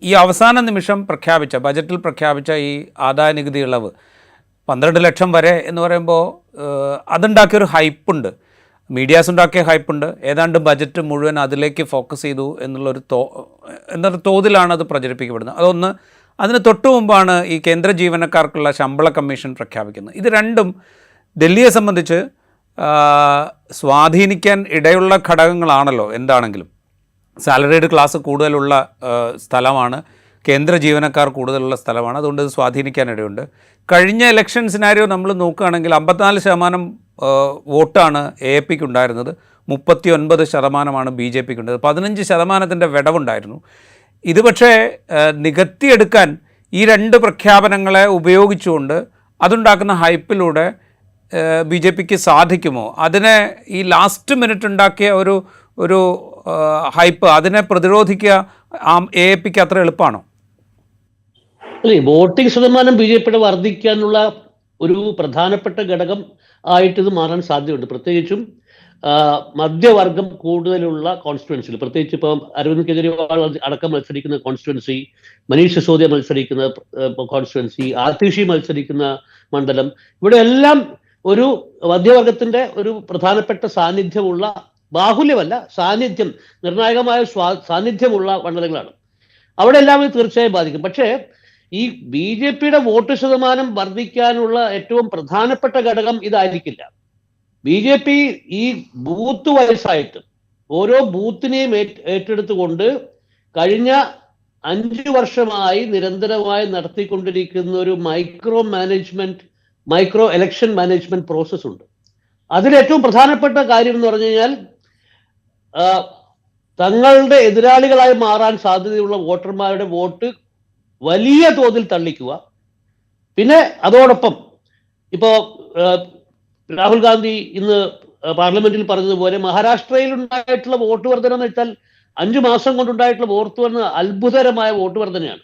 ഈ അവസാന നിമിഷം ബജറ്റിൽ പ്രഖ്യാപിച്ച ഈ ആദായ നികുതി ഇളവ് 12 ലക്ഷം വരെ എന്ന് പറയുമ്പോൾ അതുണ്ടാക്കിയൊരു ഹൈപ്പുണ്ട്, മീഡിയാസ് ഉണ്ടാക്കിയ ഹൈപ്പുണ്ട്. ഏതാണ്ട് ബജറ്റ് മുഴുവൻ അതിലേക്ക് ഫോക്കസ് ചെയ്തു എന്നൊരു തോതിലാണ് അത് പ്രചരിപ്പിക്കപ്പെടുന്നത്. അതൊന്ന്. അതിന് തൊട്ടു മുമ്പാണ് ഈ കേന്ദ്ര ജീവനക്കാർക്കുള്ള ശമ്പള കമ്മീഷൻ പ്രഖ്യാപിക്കുന്നത്. ഇത് രണ്ടും ഡൽഹിയെ സംബന്ധിച്ച് സ്വാധീനിക്കാൻ ഇടയുള്ള ഘടകങ്ങളാണല്ലോ. എന്താണെങ്കിലും സാലറീഡ് ക്ലാസ് കൂടുതലുള്ള സ്ഥലമാണ്, കേന്ദ്ര ജീവനക്കാർ കൂടുതലുള്ള സ്ഥലമാണ്. അതുകൊണ്ട് ഇത് സ്വാധീനിക്കാനിടയുണ്ട്. കഴിഞ്ഞ ഇലക്ഷൻ സിനാരിയോ നമ്മൾ നോക്കുകയാണെങ്കിൽ 54% വോട്ടാണ് AAPക്ക് ഉണ്ടായിരുന്നത്, 39% BJPക്ക് ഉണ്ടായത്. 15% വിടവുണ്ടായിരുന്നു. ഇത് പക്ഷേ നികത്തിയെടുക്കാൻ ഈ രണ്ട് പ്രഖ്യാപനങ്ങളെ ഉപയോഗിച്ചുകൊണ്ട് അതുണ്ടാക്കുന്ന ഹൈപ്പിലൂടെ BJPക്ക് സാധിക്കുമോ? അതിനെ ഈ ലാസ്റ്റ് മിനിറ്റ് ഉണ്ടാക്കിയ ഒരു ഹൈപ്പ് അതിനെ പ്രതിരോധിക്കുക AAPക്ക് അത്ര എളുപ്പമാണോ? അല്ലേ, വോട്ടിംഗ് ശതമാനം BJPയുടെ വർദ്ധിക്കാനുള്ള ഒരു പ്രധാനപ്പെട്ട ഘടകം ആയിട്ട് ഇത് മാറാൻ സാധ്യതയുണ്ട്. പ്രത്യേകിച്ചും മധ്യവർഗം കൂടുതലുള്ള കോൺസ്റ്റിറ്റ്യുവൻസിൽ, പ്രത്യേകിച്ച് ഇപ്പം അരവിന്ദ് കെജ്രിവാൾ അടക്കം മത്സരിക്കുന്ന കോൺസ്റ്റിറ്റ്യുവൻസി, മനീഷ് സിസോദിയ മത്സരിക്കുന്ന കോൺസ്റ്റിറ്റ്യുവൻസി, ആതിഷി മത്സരിക്കുന്ന മണ്ഡലം, ഇവിടെ എല്ലാം ഒരു മധ്യവർഗത്തിന്റെ ഒരു പ്രധാനപ്പെട്ട സാന്നിധ്യമുള്ള, ബാഹുല്യമല്ല, സാന്നിധ്യം, നിർണായകമായ സാന്നിധ്യമുള്ള മണ്ഡലങ്ങളാണ്. അവിടെ എല്ലാം ഇത് തീർച്ചയായും ബാധിക്കും. പക്ഷേ ഈ BJPയുടെ വോട്ട് ശതമാനം വർദ്ധിക്കാനുള്ള ഏറ്റവും പ്രധാനപ്പെട്ട ഘടകം ഇതായിരിക്കില്ല. BJP ഈ ബൂത്ത് വൈസായിട്ട് ഓരോ ബൂത്തിനെയും ഏറ്റെടുത്തുകൊണ്ട് കഴിഞ്ഞ 5 വർഷമായി നിരന്തരമായി നടത്തിക്കൊണ്ടിരിക്കുന്ന ഒരു മൈക്രോ ഇലക്ഷൻ മാനേജ്മെന്റ് പ്രോസസ് ഉണ്ട്. അതിലേറ്റവും പ്രധാനപ്പെട്ട കാര്യം എന്ന് പറഞ്ഞു കഴിഞ്ഞാൽ തങ്ങളുടെ എതിരാളികളായി മാറാൻ സാധ്യതയുള്ള വോട്ടർമാരുടെ വോട്ട് വലിയ തോതിൽ തള്ളിക്കുക. പിന്നെ അതോടൊപ്പം ഇപ്പോൾ രാഹുൽ ഗാന്ധി ഇന്ന് പാർലമെന്റിൽ പറഞ്ഞതുപോലെ മഹാരാഷ്ട്രയിൽ ഉണ്ടായിട്ടുള്ള വോട്ട് വർധന എന്ന് വെച്ചാൽ 5 മാസം കൊണ്ടുണ്ടായിട്ടുള്ള വോട്ട് വർധന അത്ഭുതകരമായ വോട്ട് വർധനയാണ്.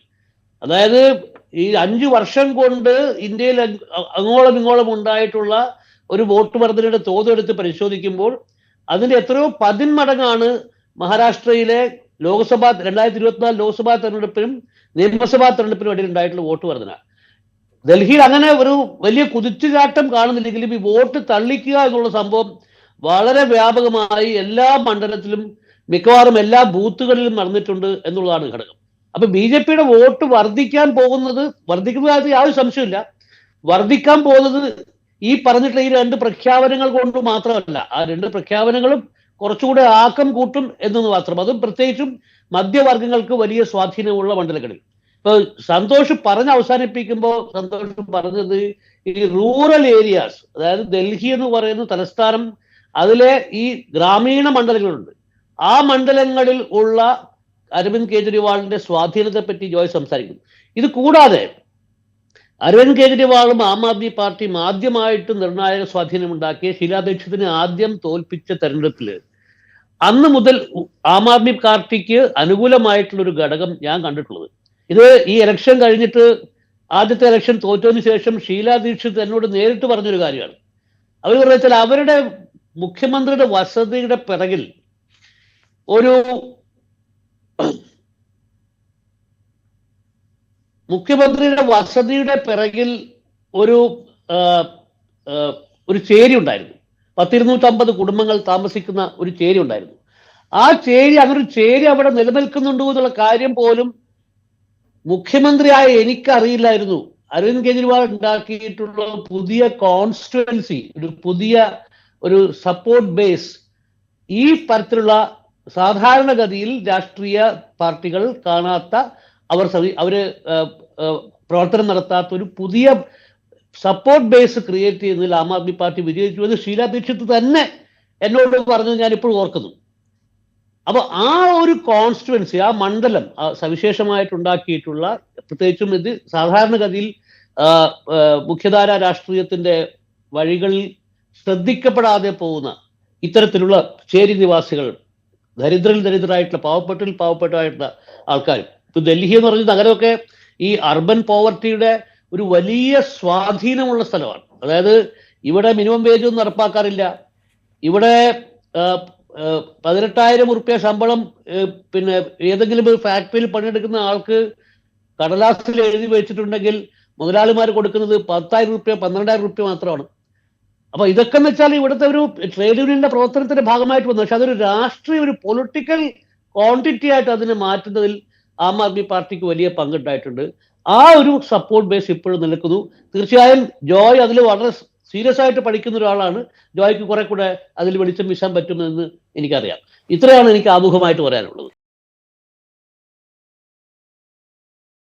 അതായത് ഈ 5 വർഷം കൊണ്ട് ഇന്ത്യയിൽ അങ്ങോളം ഇങ്ങോളം ഉണ്ടായിട്ടുള്ള ഒരു വോട്ട് വർധനയുടെ തോതെടുത്ത് പരിശോധിക്കുമ്പോൾ അതിന്റെ എത്രയോ 10 മടങ്ങാണ് മഹാരാഷ്ട്രയിലെ 2024 ലോക്സഭാ തെരഞ്ഞെടുപ്പിനും നിയമസഭാ തെരഞ്ഞെടുപ്പിനും ഇടയിൽ ഉണ്ടായിട്ടുള്ള വോട്ട് വർധന. ഡൽഹിയിൽ അങ്ങനെ ഒരു വലിയ കുതിച്ചുചാട്ടം കാണുന്നില്ലെങ്കിലും ഈ വോട്ട് തള്ളിക്കുക എന്നുള്ള സംഭവം വളരെ വ്യാപകമായി എല്ലാ മണ്ഡലത്തിലും മിക്കവാറും എല്ലാ ബൂത്തുകളിലും നടന്നിട്ടുണ്ട് എന്നുള്ളതാണ് ഘടകം. അപ്പൊ BJPയുടെ വോട്ട് വർദ്ധിക്കുന്നതായിട്ട് യാതൊരു സംശയമില്ല. വർദ്ധിക്കാൻ പോകുന്നത് ഈ പറഞ്ഞിട്ടുള്ള ഈ 2 പ്രഖ്യാപനങ്ങൾ കൊണ്ട് മാത്രമല്ല. ആ 2 പ്രഖ്യാപനങ്ങളും കുറച്ചുകൂടെ ആക്കം കൂട്ടും എന്നത് മാത്രം. അതും പ്രത്യേകിച്ചും മധ്യവർഗങ്ങൾക്ക് വലിയ സ്വാധീനമുള്ള മണ്ഡലങ്ങളിൽ. ഇപ്പൊ സന്തോഷ് അവസാനിപ്പിക്കുമ്പോൾ സന്തോഷ് പറഞ്ഞത് ഈ റൂറൽ ഏരിയാസ്, അതായത് ഡൽഹി എന്ന് പറയുന്ന തലസ്ഥാനം, അതിലെ ഈ ഗ്രാമീണ മണ്ഡലങ്ങളുണ്ട്. ആ മണ്ഡലങ്ങളിൽ ഉള്ള അരവിന്ദ് കെജ്രിവാളിന്റെ സ്വാധീനത്തെ പറ്റി ജോയ് സംസാരിക്കുന്നു. ഇത് കൂടാതെ അരവിന്ദ് കെജ്രിവാളും ആം ആദ്മി പാർട്ടിയും ആദ്യമായിട്ട് നിർണായക സ്വാധീനമുണ്ടാക്കിയ ഷീലാ ദീക്ഷിതിനെ ആദ്യം തോൽപ്പിച്ച തെരഞ്ഞെടുപ്പില് അന്ന് മുതൽ ആം ആദ്മി പാർട്ടിക്ക് അനുകൂലമായിട്ടുള്ള ഒരു ഘടകം ഞാൻ കണ്ടിട്ടുള്ളത്. ഇത് ഈ ഇലക്ഷൻ കഴിഞ്ഞിട്ട് ആദ്യത്തെ ഇലക്ഷൻ തോറ്റതിന് ശേഷം ഷീലാ ദീക്ഷിത് എന്നോട് നേരിട്ട് പറഞ്ഞൊരു കാര്യമാണ്. അവർ പറഞ്ഞാൽ അവരുടെ മുഖ്യമന്ത്രിയുടെ വസതിയുടെ പിറകിൽ ഒരു ചേരി ഉണ്ടായിരുന്നു. 250 കുടുംബങ്ങൾ താമസിക്കുന്ന ഒരു ചേരി ഉണ്ടായിരുന്നു. ആ ചേരി, അങ്ങനെ ഒരു ചേരി അവിടെ നിലനിൽക്കുന്നുണ്ടോ എന്നുള്ള കാര്യം പോലും മുഖ്യമന്ത്രിയായ എനിക്കറിയില്ലായിരുന്നു. അരവിന്ദ് കെജ്രിവാൾ ഉണ്ടാക്കിയിട്ടുള്ള പുതിയ കോൺസ്റ്റിറ്റ്യുവൻസി, ഒരു സപ്പോർട്ട് ബേസ് ഈ തരത്തിലുള്ള സാധാരണഗതിയിൽ രാഷ്ട്രീയ പാർട്ടികൾ കാണാത്ത, അവര് പ്രവർത്തനം നടത്താത്ത ഒരു പുതിയ സപ്പോർട്ട് ബേസ് ക്രിയേറ്റ് ചെയ്യുന്നതിൽ ആം ആദ്മി പാർട്ടി വിജയിച്ചു എന്ന് ഷീലാ ദീക്ഷിത് തന്നെ എന്നോട് പറഞ്ഞത് ഞാൻ ഇപ്പോഴും ഓർക്കുന്നു. അപ്പൊ ആ ഒരു കോൺസ്റ്റിറ്റ്യുവൻസി, ആ മണ്ഡലം സവിശേഷമായിട്ടുണ്ടാക്കിയിട്ടുള്ള, പ്രത്യേകിച്ചും ഇത് സാധാരണഗതിയിൽ മുഖ്യധാര രാഷ്ട്രീയത്തിന്റെ വഴികളിൽ ശ്രദ്ധിക്കപ്പെടാതെ പോകുന്ന ഇത്തരത്തിലുള്ള ചേരി നിവാസികൾ, ദരിദ്രരായിട്ടുള്ള പാവപ്പെട്ടായിട്ടുള്ള ആൾക്കാർ. ഇപ്പൊ ഡൽഹി എന്ന് പറഞ്ഞ നഗരമൊക്കെ ഈ അർബൻ പോവർട്ടിയുടെ ഒരു വലിയ സ്വാധീനമുള്ള സ്ഥലമാണ്. അതായത് ഇവിടെ മിനിമം വേജ് ഒന്നും നടപ്പാക്കാറില്ല. ഇവിടെ 18,000 ശമ്പളം പിന്നെ ഏതെങ്കിലും ഒരു ഫാക്ടറിയിൽ പണിയെടുക്കുന്ന ആൾക്ക് കടലാസിൽ എഴുതി വെച്ചിട്ടുണ്ടെങ്കിൽ മുതലാളിമാർ കൊടുക്കുന്നത് 10,000 രൂപ 12,000 രൂപ മാത്രമാണ്. അപ്പൊ ഇതൊക്കെ എന്ന് വെച്ചാൽ ഇവിടുത്തെ ഒരു ട്രേഡ് യൂണിയന്റെ പ്രവർത്തനത്തിന്റെ ഭാഗമായിട്ട് വന്നു. പക്ഷെ അതൊരു രാഷ്ട്രീയ ഒരു പൊളിറ്റിക്കൽ ക്വാണ്ടിറ്റി ആയിട്ട് അതിനെ മാറ്റുന്നതിൽ ആം ആദ്മി പാർട്ടിക്ക് വലിയ പങ്കുണ്ടായിട്ടുണ്ട്. ആ ഒരു സപ്പോർട്ട് ബേസ് ഇപ്പോഴും നിൽക്കുന്നു. തീർച്ചയായും ജോയ് അതിൽ വളരെ സീരിയസ് ആയിട്ട് പഠിക്കുന്ന ഒരാളാണ്. ജോയ്ക്ക് കുറെ കൂടെ അതിൽ വെളിച്ചം വീശാൻ പറ്റുമെന്ന് എനിക്കറിയാം. ഇത്രയാണ് എനിക്ക് ആമുഖമായിട്ട് പറയാനുള്ളത്.